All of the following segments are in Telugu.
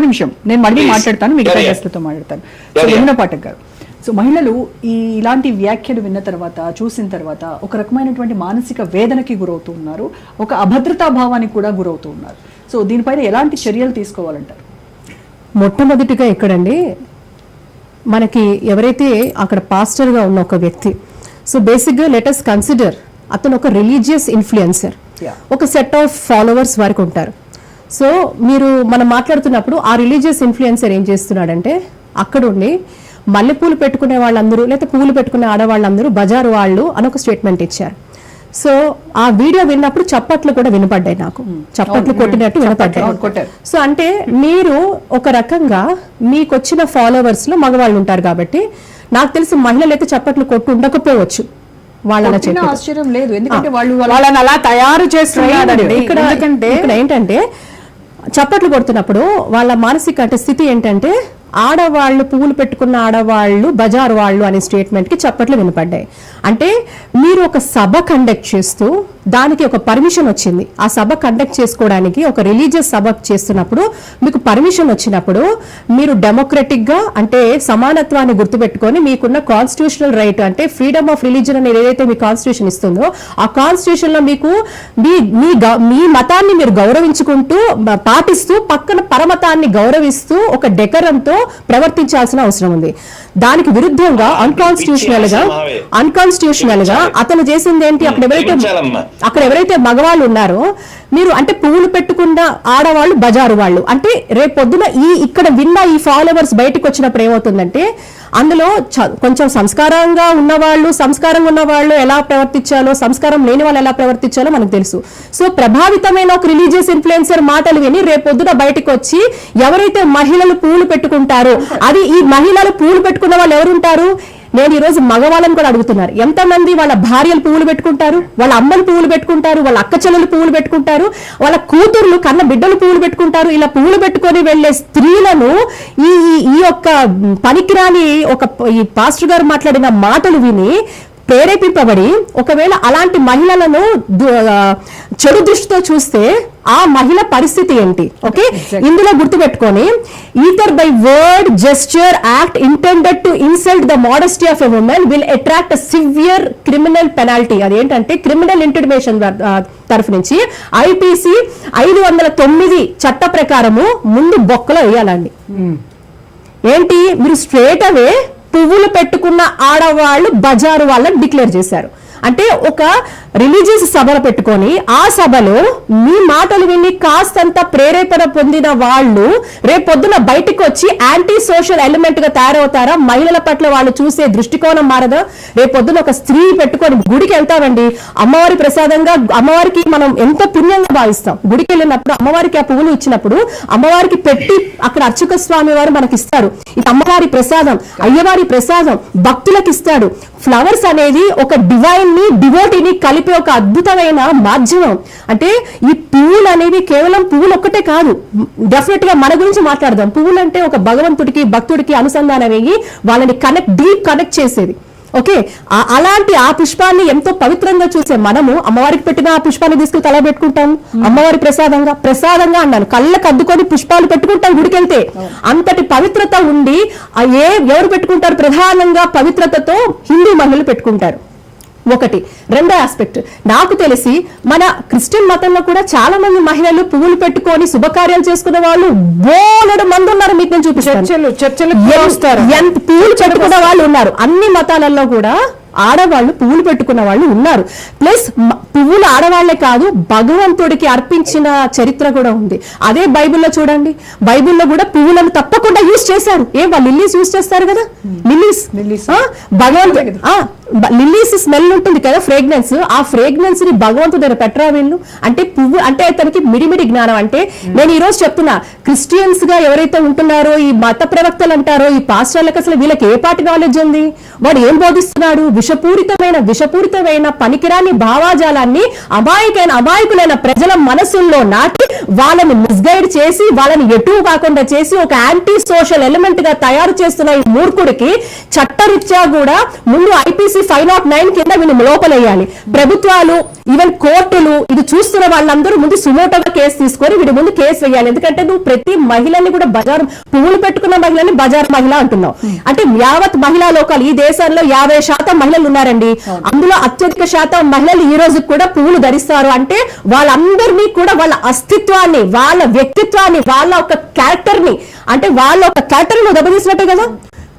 నిమిషం నేను మళ్ళీ మాట్లాడతాను, మిగతా గెస్ట్లతో మాట్లాడతాను. సో యమున పాఠక్ గారు, సో మహిళలు ఇలాంటి వ్యాఖ్యలు విన్న తర్వాత, చూసిన తర్వాత ఒక రకమైనటువంటి మానసిక వేదనకి గురవుతూ ఉన్నారు, ఒక అభద్రతా భావానికి కూడా గురవుతూ ఉన్నారు. సో దీనిపైన ఎలాంటి చర్యలు తీసుకోవాలంటారు? మొట్టమొదటిగా ఇక్కడండి మనకి ఎవరైతే అక్కడ పాస్టర్గా ఉన్న ఒక వ్యక్తి, సో బేసిక్గా లెటస్ కన్సిడర్ అతను ఒక రిలీజియస్ ఇన్ఫ్లుయెన్సర్, ఒక సెట్ ఆఫ్ ఫాలోవర్స్ వరకు ఉంటారు. సో మనం మాట్లాడుతున్నప్పుడు ఆ రిలీజియస్ ఇన్ఫ్లుయెన్సర్ ఏం చేస్తున్నాడంటే అక్కడుండి మల్లెపూలు పెట్టుకునే వాళ్ళందరూ లేకపోతే పూలు పెట్టుకునే ఆడవాళ్ళందరూ బజారు వాళ్ళు అని ఒక స్టేట్మెంట్ ఇచ్చారు. సో ఆ వీడియో విన్నప్పుడు చప్పట్లు కూడా వినపడ్డాయి, నాకు చప్పట్లు కొట్టినట్టు వినపడ్డాయి. సో అంటే మీరు ఒక రకంగా మీకు వచ్చిన ఫాలోవర్స్ లో మగవాళ్ళు ఉంటారు కాబట్టి నాకు తెలిసి మహిళలు అయితే చప్పట్లు కొట్టు ఉండకపోవచ్చు, వాళ్ళని ఆశ్చర్యం లేదు, ఎందుకంటే వాళ్ళని అలా తయారు చేస్తున్నారు. ఇక్కడ ఏంటంటే చప్పట్లు కొడుతున్నప్పుడు వాళ్ళ మానసిక స్థితి ఏంటంటే ఆడవాళ్ళు పువ్వులు పెట్టుకున్న ఆడవాళ్ళు బజారు వాళ్ళు అనే స్టేట్మెంట్ కి చప్పట్లు వినపడ్డాయి. అంటే మీరు ఒక సభ కండక్ట్ చేస్తూ దానికి ఒక పర్మిషన్ వచ్చింది, ఆ సభ కండక్ట్ చేసుకోవడానికి ఒక రిలీజియస్ సభ చేస్తున్నప్పుడు మీకు పర్మిషన్ వచ్చినప్పుడు మీరు డెమోక్రటిక్ గా అంటే సమానత్వాన్ని గుర్తుపెట్టుకొని మీకున్న కాన్స్టిట్యూషనల్ రైట్ అంటే ఫ్రీడమ్ ఆఫ్ రిలీజన్ అనేది ఏదైతే మీ కాన్స్టిట్యూషన్ ఇస్తుందో ఆ కాన్స్టిట్యూషన్ లో మీకు మీ మతాన్ని మీరు గౌరవించుకుంటూ పాటిస్తూ పక్కన పరమతాన్ని గౌరవిస్తూ ఒక డెకరంతో ప్రవర్తించాల్సిన అవసరం ఉంది. దానికి విరుద్ధంగా అన్కాన్స్టిట్యూషనల్ గా అతను చేసింది ఏంటి, అక్కడ ఎవరైతే మగవాళ్ళు ఉన్నారో మీరు అంటే పువ్వులు పెట్టుకున్న ఆడవాళ్ళు బజారు వాళ్ళు అంటే రేపొద్దున ఇక్కడ విన్న ఈ ఫాలోవర్స్ బయటకు వచ్చినప్పుడు ఏమవుతుందంటే అందులో కొంచెం సంస్కారంగా ఉన్నవాళ్ళు ఎలా ప్రవర్తించాలో, సంస్కారం లేని వాళ్ళు ఎలా ప్రవర్తించాలో మనకు తెలుసు. సో ప్రభావితమైన ఒక రిలీజియస్ ఇన్ఫ్లుయెన్సర్ మాటలు విని రేపొద్దున బయటకు వచ్చి ఎవరైతే మహిళలు పువ్వులు పెట్టుకుంటారో అది ఈ మహిళలు పువ్వులు పెట్టుకున్న వాళ్ళు ఎవరుంటారు, నేను ఈ రోజు మగవాళ్ళని కూడా అడుగుతున్నారు, ఎంతమంది వాళ్ళ భార్యలు పువ్వులు పెట్టుకుంటారు, వాళ్ళ అమ్మలు పువ్వులు పెట్టుకుంటారు, వాళ్ళ అక్క చెల్లెలు పువ్వులు పెట్టుకుంటారు, వాళ్ళ కూతుర్లు కన్న బిడ్డలు పువ్వులు పెట్టుకుంటారు. ఇలా పువ్వులు పెట్టుకొని వెళ్లే స్త్రీలను ఈ యొక్క పనికిరాని ఈ పాస్టర్ గారు మాట్లాడిన మాటలు విని ప్రేరేపింపబడి ఒకవేళ అలాంటి మహిళలను చెడు దృష్టితో చూస్తే ఆ మహిళ పరిస్థితి ఏంటి? ఓకే, ఇందులో గుర్తుపెట్టుకొని ether by word gesture act intended to insult the modesty of a women will attract a severe criminal penalty. అదేంటంటే క్రిమినల్ ఇంటిమిడేషన్ తరఫు నుంచి ఐపీసీ 509 చట్ట ప్రకారము ముందు బొక్కలో వేయాలండి. ఏంటి, మీరు స్ట్రేట్ అవే పువ్వులు పెట్టుకున్న ఆడవాళ్ళు బజారు వాళ్ళని డిక్లేర్ చేశారు. అంటే ఒక రిలీజియస్ సభలు పెట్టుకొని ఆ సభలో మీ మాటలు విని కాస్తంత ప్రేరేపణ పొందిన వాళ్ళు రేపొద్దున బయటకు వచ్చి యాంటీ సోషల్ ఎలిమెంట్ గా తయారవుతారా? మహిళల పట్ల వాళ్ళు చూసే దృష్టికోణం మారదా? రేపొద్దున ఒక స్త్రీ పెట్టుకొని గుడికి వెళ్తామండి, అమ్మవారి ప్రసాదంగా అమ్మవారికి మనం ఎంత పుణ్యంగా భావిస్తాం. గుడికి వెళ్ళినప్పుడు అమ్మవారికి ఆ పువ్వులు ఇచ్చినప్పుడు అమ్మవారికి పెట్టి అక్కడ అర్చక స్వామి వారు మనకి ఇస్తారు. ఇది అమ్మవారి ప్రసాదం, అయ్యవారి ప్రసాదం, భక్తులకు ఇస్తాడు. ఫ్లవర్స్ అనేది ఒక డివైన్ ని డివోటీని కలిపి ఒక అద్భుతమైన మాధ్యమం. అంటే ఈ పువ్వులు అనేవి కేవలం పువ్వులు ఒక్కటే కాదు, డెఫినెట్ గా మన గురించి మాట్లాడదాం. పువ్వులు అంటే ఒక భగవంతుడికి భక్తుడికి అనుసంధానం అయ్యి వాళ్ళని డీప్ కనెక్ట్ చేసేది. ఓకే, అలాంటి ఆ పుష్పాన్ని ఎంతో పవిత్రంగా చూసే మనము అమ్మవారికి పెట్టిన ఆ పుష్పాన్ని తీసుకుని తల పెట్టుకుంటాము. అమ్మవారి ప్రసాదంగా అన్నాను, కళ్ళకు అద్దుకొని పుష్పాలు పెట్టుకుంటాం గుడికెళ్తే. అంతటి పవిత్రత ఉండి ఎవరు పెట్టుకుంటారు? ప్రధానంగా పవిత్రతతో హిందూ మహిళలు పెట్టుకుంటారు. ఒకటి. రెండో ఆస్పెక్ట్, నాకు తెలిసి మన క్రిస్టియన్ మతంలో కూడా చాలా మంది మహిళలు పువ్వులు పెట్టుకొని శుభకార్యాలు చేసుకునే వాళ్ళు బోలెడు మంది ఉన్నారు. మీకు నేను చూపిస్తాను, ఎంత పువ్వులు పెట్టుకున్న వాళ్ళు ఉన్నారు. అన్ని మతాలలో కూడా ఆడవాళ్ళు పువ్వులు పెట్టుకున్న వాళ్ళు ఉన్నారు. ప్లస్ పువ్వులు ఆడవాళ్లే కాదు, భగవంతుడికి అర్పించిన చరిత్ర కూడా ఉంది. అదే బైబిల్లో చూడండి, బైబిల్లో కూడా పువ్వులను తప్పకుండా యూజ్ చేశారు. వాళ్ళు లిల్లీస్ యూజ్ చేస్తారు కదా, లిల్లీస్ భగవంతుడు లిల్లీస్ స్మెల్ ఉంటుంది కదా, ఫ్రేగ్రెన్స్. ఆ ఫ్రేగ్రెన్స్ ని భగవంతుడు దగ్గర పెట్టరా వీళ్ళు? అంటే పువ్వు అంటే అతనికి మిడిమిడి జ్ఞానం. అంటే నేను ఈ రోజు చెప్తున్నా, క్రిస్టియన్స్ గా ఎవరైతే ఉంటున్నారో ఈ మత ప్రవక్తలు అంటారో ఈ పాస్టర్లకు అసలు వీళ్ళకి ఏ పాటి నాలెడ్జ్ ఉంది? వాడు ఏం బోధిస్తున్నాడు? విషపూరితమైన పనికిరాని భావాజాలాన్ని అమాయకులైన ప్రజల మనసుల్లో నాటి వాళ్ళని మిస్గైడ్ చేసి వాళ్ళని ఎటు కాకుండా చేసి ఒక యాంటీ సోషల్ ఎలిమెంట్ గా తయారు చేస్తున్న ఈ మూర్ఖుడికి చట్టరీత్యా కూడా ముందు IPC 509 కింద వీళ్ళు లోపలేయాలి. ప్రభుత్వాలు ఈవెన్ కోర్టులు ఇది చూస్తున్న వాళ్ళందరూ ముందు సుమోటోగా కేసు తీసుకొని వీడి ముందు కేసు వేయాలి. ఎందుకంటే నువ్వు ప్రతి మహిళని కూడా బజారు పువ్వులు పెట్టుకున్న మహిళని బజారు మహిళ అంటున్నావు. అంటే యావత్ మహిళా లోకాలు ఈ దేశంలో 50% మహిళలు ఉన్నారండి. అందులో అత్యధిక శాతం మహిళలు ఈ రోజు కూడా పువ్వులు ధరిస్తారు. అంటే వాళ్ళందరినీ కూడా వాళ్ళ అస్తిత్వాన్ని, వాళ్ళ వ్యక్తిత్వాన్ని, వాళ్ళ ఒక క్యారెక్టర్ ని, అంటే వాళ్ళ ఒక క్యారెక్టర్ నువ్వు దెబ్బతీసినట్టే కదా.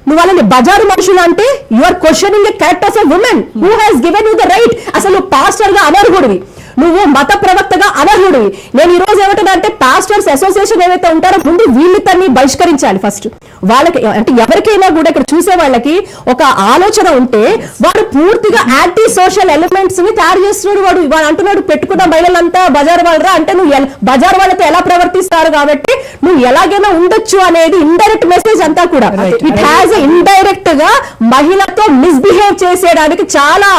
నువ్వు వాళ్ళని బజారు మనుషులు అంటే you are questioning the character of a woman who has given you the right. అసలు నువ్వు పాస్టర్ గా అనర్హుడివి, నువ్వు మత ప్రవక్తగా అనర్హుడివి. నేను ఈ రోజు ఏమంటున్నా అంటే పాస్టర్స్ అసోసియేషన్ ఏవైతే ఉంటారో ముందు వీళ్ళని బహిష్కరించాలి ఫస్ట్. వాళ్ళకి అంటే ఎవరికైనా కూడా ఇక్కడ చూసే వాళ్ళకి ఒక ఆలోచన ఉంటే వాడు పూర్తిగా యాంటీ సోషల్ ఎలిమెంట్స్ ని తయారు చేస్తున్నాడు. వాడు అంటున్నాడు పెట్టుకున్న మహిళలంతా బజార్ వాళ్ళరా అంటే నువ్వు బజార్ వాళ్ళతో ఎలా ప్రవర్తిస్తారు కాబట్టి నువ్వు ఎలాగైనా ఉండొచ్చు అనేది ఇండైరెక్ట్ మెసేజ్ అంతా కూడా. ఇట్ హ్యాస్ ఇండైరెక్ట్ గా మహిళతో మిస్బిహేవ్ చేసేయడానికి చాలా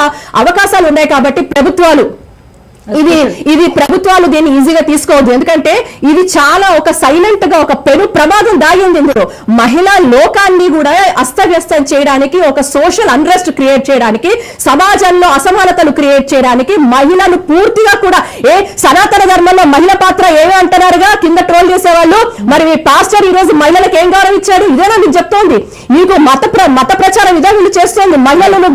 అవకాశాలు ఉన్నాయి. కాబట్టి ప్రభుత్వాలు ఇది ప్రభుత్వాలు దీన్ని ఈజీగా తీసుకోవద్దు. ఎందుకంటే ఇది చాలా ఒక సైలెంట్ గా ఒక పెను ప్రమాదం దాగి ఉంది ఇందులో. మహిళా లోకాన్ని కూడా అస్తవ్యస్తం చేయడానికి, ఒక సోషల్ అన్రెస్ట్ క్రియేట్ చేయడానికి, సమాజంలో అసమానతలు క్రియేట్ చేయడానికి, మహిళలు పూర్తిగా కూడా సనాతన ధర్మంలో మహిళ పాత్ర ఏమీ అంటున్నారుగా కింద ట్రోల్ చేసేవాళ్ళు. మరి మీ పాస్టర్ ఈ రోజు మహిళలకు ఏం గౌరవం ఇచ్చాడు? ఇదేనా మీకు చెప్తోంది? మీకు మత ప్రచారం ఇదే వీళ్ళు చేస్తోంది. మహిళలను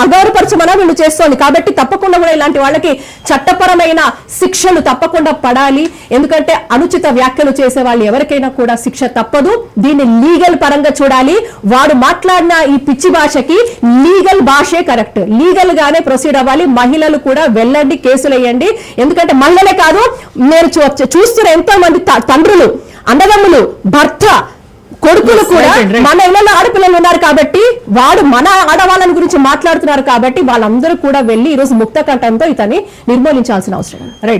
అగౌరవపరచమని వీళ్ళు చేస్తోంది. కాబట్టి తప్పకుండా కూడా ఇలాంటి వాళ్ళకి చట్టపరమైన శిక్షలు తప్పకుండా పడాలి. ఎందుకంటే అనుచిత వ్యాఖ్యలు చేసే వాళ్ళు ఎవరికైనా కూడా శిక్ష తప్పదు. దీన్ని లీగల్ పరంగా చూడాలి. వాడు మాట్లాడిన ఈ పిచ్చి భాషకి లీగల్ భాషే కరెక్ట్. లీగల్ గానే ప్రొసీడ్ అవ్వాలి. మహిళలు కూడా వెళ్ళండి, కేసులు వేయండి. ఎందుకంటే మహిళలే కాదు, నేను చూస్తున్న ఎంతో మంది తండ్రులు, అన్నదమ్ములు, భర్త, కొడుకులు కూడా మన ఇళ్లలో ఆడపిల్లలు ఉన్నారు కాబట్టి వాడు మన ఆడవాళ్ళని గురించి మాట్లాడుతున్నారు కాబట్టి వాళ్ళందరూ కూడా వెళ్ళి ఈ రోజు ముక్త కంఠంతో ఇతన్ని నిర్మూలించాల్సిన అవసరం. రైట్.